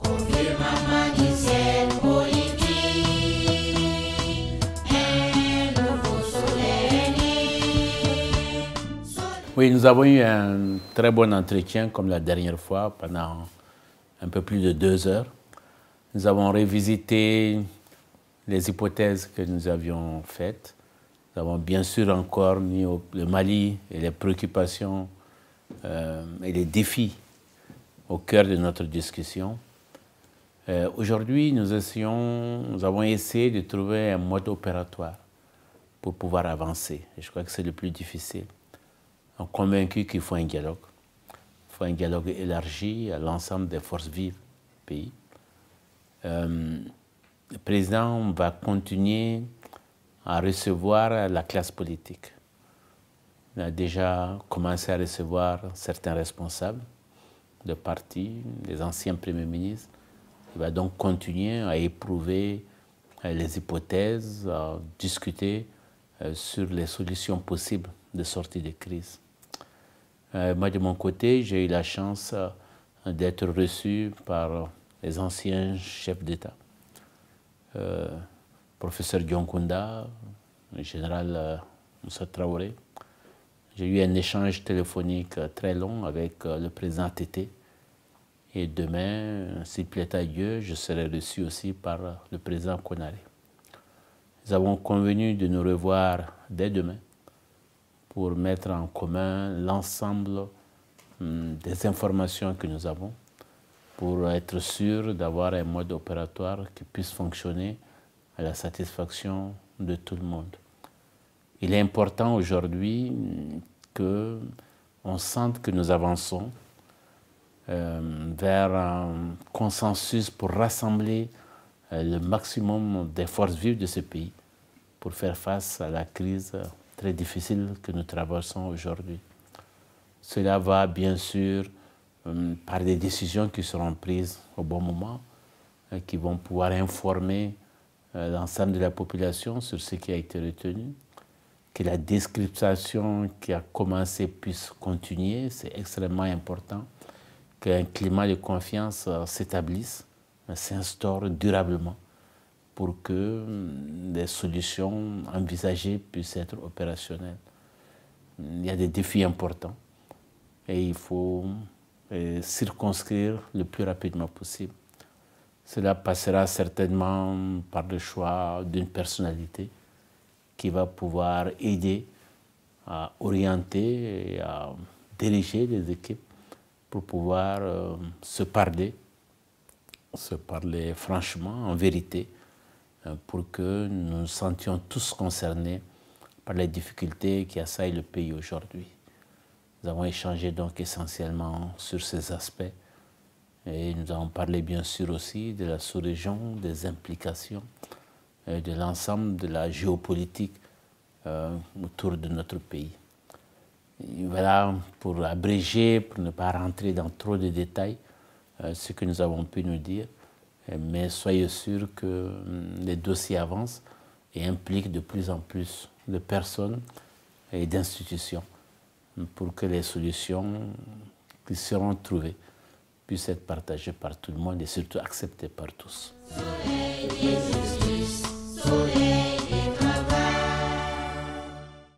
Confirmement du ciel politique, un nouveau soleil. Oui, nous avons eu un très bon entretien comme la dernière fois pendant un peu plus de 2 heures. Nous avons revisité les hypothèses que nous avions faites. Nous avons bien sûr encore mis le Mali et les préoccupations et les défis au cœur de notre discussion. Aujourd'hui, nous avons essayé de trouver un mode opératoire pour pouvoir avancer. Et je crois que c'est le plus difficile. On est convaincu qu'il faut un dialogue. Il faut un dialogue élargi à l'ensemble des forces vives du pays. Le président va continuer à recevoir la classe politique. Il a déjà commencé à recevoir certains responsables de partis, les anciens premiers ministres. Il va donc continuer à éprouver les hypothèses, à discuter sur les solutions possibles de sortie de crise. Moi, de mon côté, j'ai eu la chance d'être reçu par les anciens chefs d'État. Professeur Dionkunda, le général Moussa Traoré. J'ai eu un échange téléphonique très long avec le président Tété. Et demain, s'il plaît à Dieu, je serai reçu aussi par le président Konaré. Nous avons convenu de nous revoir dès demain pour mettre en commun l'ensemble des informations que nous avons pour être sûr d'avoir un mode opératoire qui puisse fonctionner à la satisfaction de tout le monde. Il est important aujourd'hui qu'on sente que nous avançons vers un consensus pour rassembler le maximum des forces vives de ce pays pour faire face à la crise très difficile que nous traversons aujourd'hui. Cela va bien sûr par des décisions qui seront prises au bon moment, qui vont pouvoir informer l'ensemble de la population sur ce qui a été retenu, que la description qui a commencé puisse continuer, c'est extrêmement important, qu'un climat de confiance s'établisse, s'instaure durablement pour que les solutions envisagées puissent être opérationnelles. Il y a des défis importants et il faut circonscrire le plus rapidement possible. Cela passera certainement par le choix d'une personnalité qui va pouvoir aider à orienter et à diriger les équipes pour pouvoir se parler franchement, en vérité, pour que nous nous sentions tous concernés par les difficultés qui assaillent le pays aujourd'hui. Nous avons échangé donc essentiellement sur ces aspects et nous avons parlé bien sûr aussi de la sous-région, des implications, de l'ensemble de la géopolitique autour de notre pays. Et voilà, pour abréger, pour ne pas rentrer dans trop de détails, ce que nous avons pu nous dire, mais soyez sûrs que les dossiers avancent et impliquent de plus en plus de personnes et d'institutions pour que les solutions qui seront trouvées puissent être partagées par tout le monde et surtout acceptées par tous. Soleil de justice, soleil